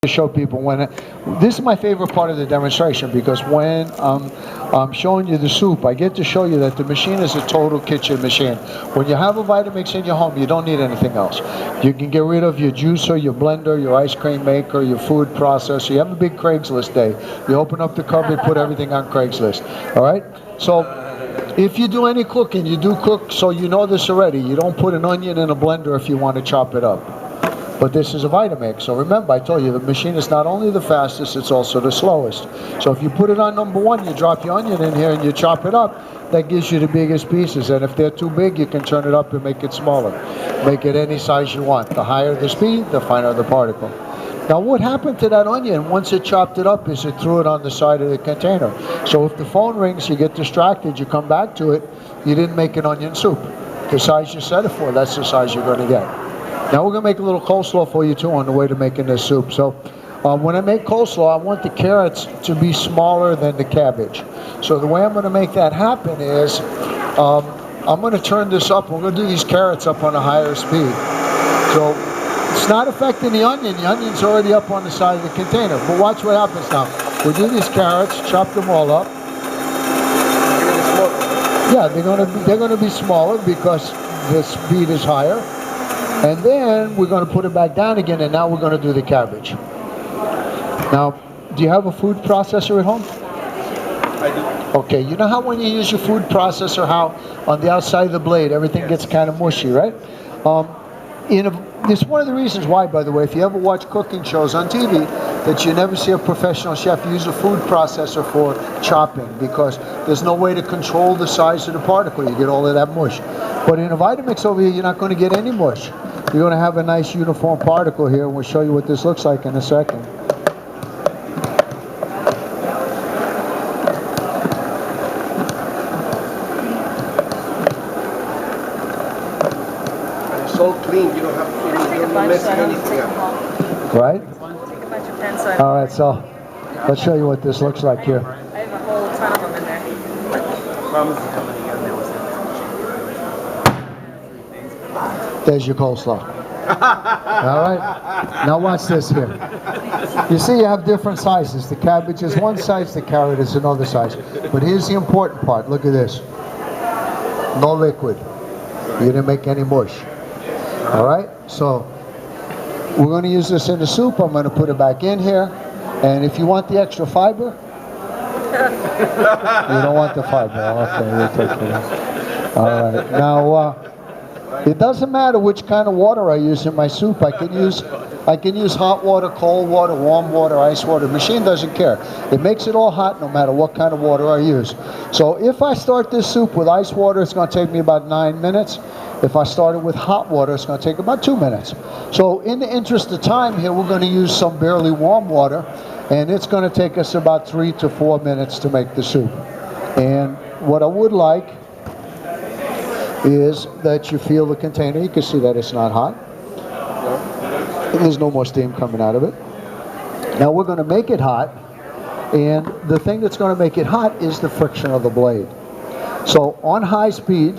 to show people this is my favorite part of the demonstration, because when I'm showing you the soup, I get to show you that the machine is a total kitchen machine. When you have a Vitamix in your home, you don't need anything else. You can get rid of your juicer, your blender, your ice cream maker, your food processor. You have a big Craigslist day. You open up the cupboard, put everything on Craigslist. All right? So if you do any cooking, you do cook, so you know this already. You don't put an onion in a blender if you want to chop it up. But this is a Vitamix. So remember, I told you, the machine is not only the fastest, it's also the slowest. So if you put it on number one, you drop your onion in here and you chop it up, that gives you the biggest pieces. And if they're too big, you can turn it up and make it smaller. Make it any size you want. The higher the speed, the finer the particle. Now what happened to that onion once it chopped it up is it threw it on the side of the container. So if the phone rings, you get distracted, you come back to it, you didn't make an onion soup. The size you set it for, that's the size you're going to get. Now we're going to make a little coleslaw for you too on the way to making this soup. So when I make coleslaw, I want the carrots to be smaller than the cabbage. So the way I'm going to make that happen is I'm going to turn this up. We're going to do these carrots up on a higher speed. So it's not affecting the onion. The onion's already up on the side of the container. But watch what happens now. We'll do these carrots, chop them all up. Yeah, they're going to be smaller because the speed is higher. And then we're going to put it back down again, and now we're going to do the cabbage. Now, do you have a food processor at home? I do. Okay, you know how when you use your food processor, how on the outside of the blade everything gets kind of mushy, right? It's one of the reasons why, by the way, if you ever watch cooking shows on TV, that you never see a professional chef use a food processor for chopping, because there's no way to control the size of the particle. You get all of that mush. But in a Vitamix over here, you're not going to get any mush. You're going to have a nice uniform particle here, and we'll show you what this looks like in a second. It's so clean, you don't have to mess anything up. Right? Take a bunch of pens. All right, so let's show you what this looks like here. I have a whole ton of them in there. There's your coleslaw. All right? Now watch this here. You see you have different sizes. The cabbage is one size, the carrot is another size. But here's the important part. Look at this. No liquid. You didn't make any mush. All right? So we're going to use this in the soup. I'm going to put it back in here. And if you want the extra fiber, you don't want the fiber. Okay, we'll take it out. All right. Now, it doesn't matter which kind of water I use in my soup. I can use hot water, cold water, warm water, ice water. The machine doesn't care. It makes it all hot no matter what kind of water I use. So if I start this soup with ice water, it's going to take me about 9 minutes. If I start it with hot water, it's going to take about 2 minutes. So in the interest of time here, we're going to use some barely warm water, and it's going to take us about 3 to 4 minutes to make the soup. And what I would like is that you feel the container. You can see that it's not hot. There's no more steam coming out of it. Now we're going to make it hot, and the thing that's going to make it hot is the friction of the blade. So on high speed,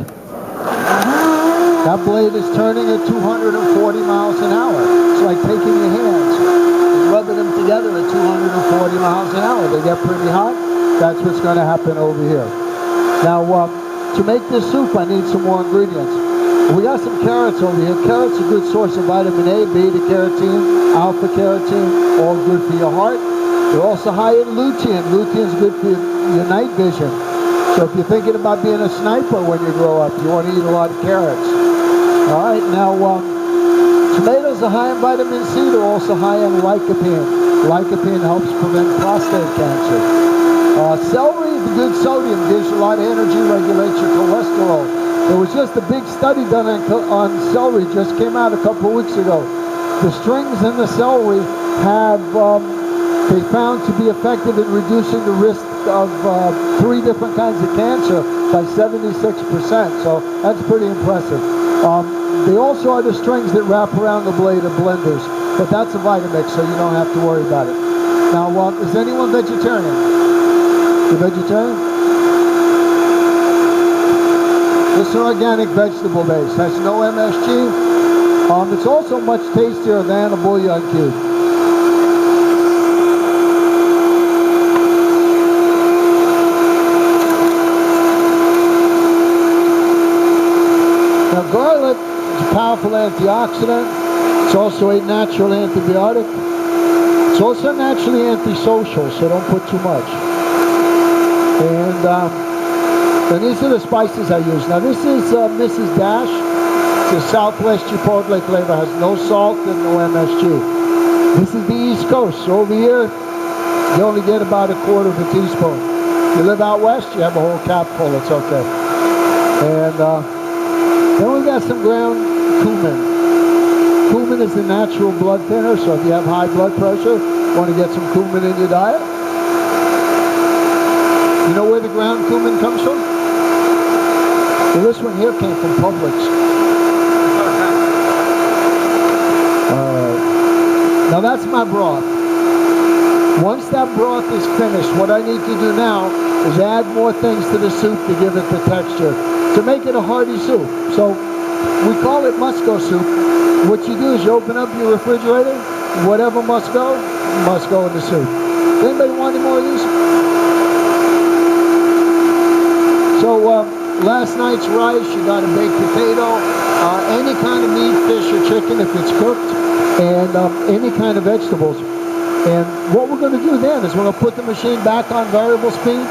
that blade is turning at 240 miles an hour. It's like taking your hands and rubbing them together at 240 miles an hour. They get pretty hot. That's what's going to happen over here. Now, to make this soup, I need some more ingredients. We got some carrots over here. Carrots are a good source of vitamin A, beta-carotene, alpha-carotene, all good for your heart. They're also high in lutein. Lutein is good for your night vision. So if you're thinking about being a sniper when you grow up, you want to eat a lot of carrots. All right, now tomatoes are high in vitamin C. They're also high in lycopene. Lycopene helps prevent prostate cancer. Celery is good sodium, gives you a lot of energy, regulates your cholesterol. There was just a big study done on celery, just came out a couple of weeks ago. The strings in the celery have, they found to be effective in reducing the risk of 3 different kinds of cancer by 76%, so that's pretty impressive. They also are the strings that wrap around the blade of blenders, but that's a Vitamix, so you don't have to worry about it. Now, is anyone vegetarian? You vegetarian? This is organic vegetable base. Has no MSG. It's also much tastier than a bouillon cube. wonderful antioxidant. It's also a natural antibiotic. It's also naturally antisocial, so don't put too much. And these are the spices I use. Now this is Mrs. Dash. It's a Southwest Chipotle flavor. Has no salt and no MSG. This is the East Coast. So over here, you only get about a quarter of a teaspoon. If you live out west, you have a whole cap full. It's okay. And then we got some ground cumin. Cumin is a natural blood thinner, so if you have high blood pressure, you want to get some cumin in your diet. You know where the ground cumin comes from? Well, this one here came from Publix. Now that's my broth. Once that broth is finished, what I need to do now is add more things to the soup to give it the texture, to make it a hearty soup. So we call it must-go soup. What you do is you open up your refrigerator, whatever must go in the soup. Anybody want any more of these? So last night's rice, you got a baked potato, any kind of meat, fish, or chicken if it's cooked, and any kind of vegetables. And what we're going to do then is we're going to put the machine back on variable speed,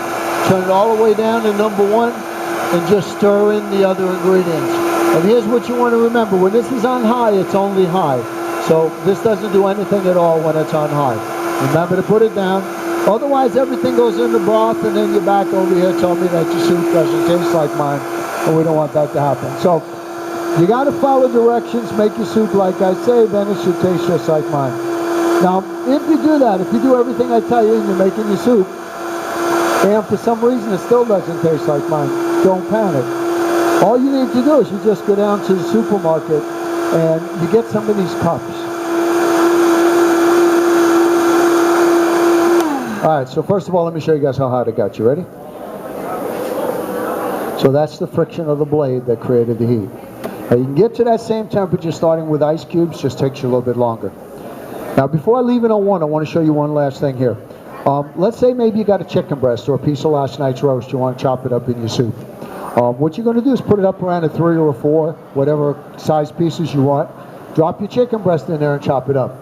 turn it all the way down to number 1, and just stir in the other ingredients. And here's what you want to remember. When this is on high, it's only high. So this doesn't do anything at all when it's on high. Remember to put it down. Otherwise, everything goes in the broth, and then you're back over here telling me that your soup doesn't taste like mine, and we don't want that to happen. So you got to follow directions, make your soup like I say, then it should taste just like mine. Now, if you do that, if you do everything I tell you and you're making your soup, and for some reason it still doesn't taste like mine, don't panic. All you need to do is you just go down to the supermarket and you get some of these cups. Alright, so first of all, let me show you guys how hot it got. You ready? So that's the friction of the blade that created the heat. Now you can get to that same temperature starting with ice cubes, just takes you a little bit longer. Now before I leave it on 1, I want to show you one last thing here. Let's say maybe you got a chicken breast or a piece of last night's roast, you want to chop it up in your soup. What you're going to do is put it up around a 3 or a 4, whatever size pieces you want. Drop your chicken breast in there and chop it up.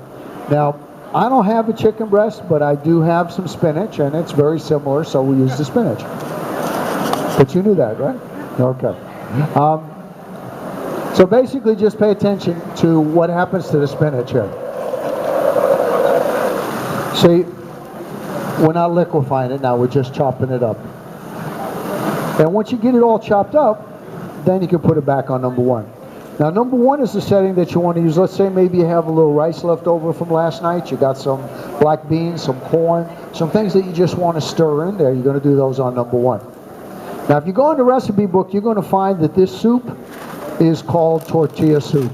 Now, I don't have a chicken breast, but I do have some spinach, and it's very similar, so we use the spinach. But you knew that, right? Okay. So basically, just pay attention to what happens to the spinach here. See, we're not liquefying it now, we're just chopping it up. And once you get it all chopped up, then you can put it back on number 1. Now number 1 is the setting that you want to use. Let's say maybe you have a little rice left over from last night, you got some black beans, some corn, some things that you just want to stir in there. You're going to do those on number 1. Now if you go in the recipe book, you're going to find that this soup is called tortilla soup.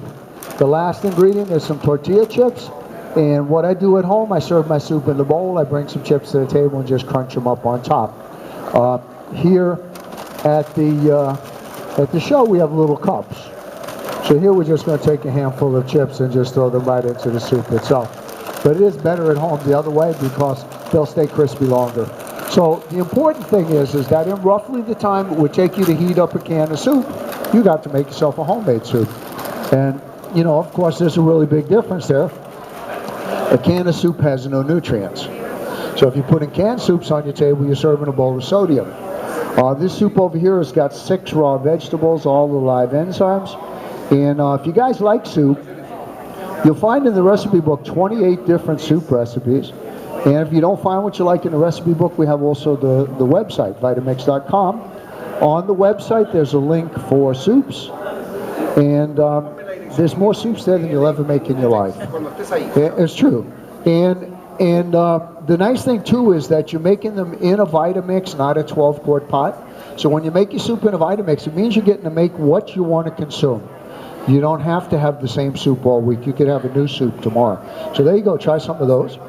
The last ingredient is some tortilla chips. And what I do at home, I serve my soup in the bowl, I bring some chips to the table and just crunch them up on top. Here at the show, we have little cups. So here we're just going to take a handful of chips and just throw them right into the soup itself. But it is better at home the other way because they'll stay crispy longer. So the important thing is that in roughly the time it would take you to heat up a can of soup, you got to make yourself a homemade soup. And, you know, of course, there's a really big difference there. A can of soup has no nutrients. So if you're putting canned soups on your table, you're serving a bowl of sodium. This soup over here has got 6 raw vegetables, all the live enzymes. And if you guys like soup, you'll find in the recipe book 28 different soup recipes. And if you don't find what you like in the recipe book, we have also the website, Vitamix.com. On the website, there's a link for soups. And there's more soups there than you'll ever make in your life. It's true. And the nice thing too is that you're making them in a Vitamix, not a 12-quart pot. So when you make your soup in a Vitamix, it means you're getting to make what you want to consume. You don't have to have the same soup all week. You could have a new soup tomorrow. So there you go. Try some of those.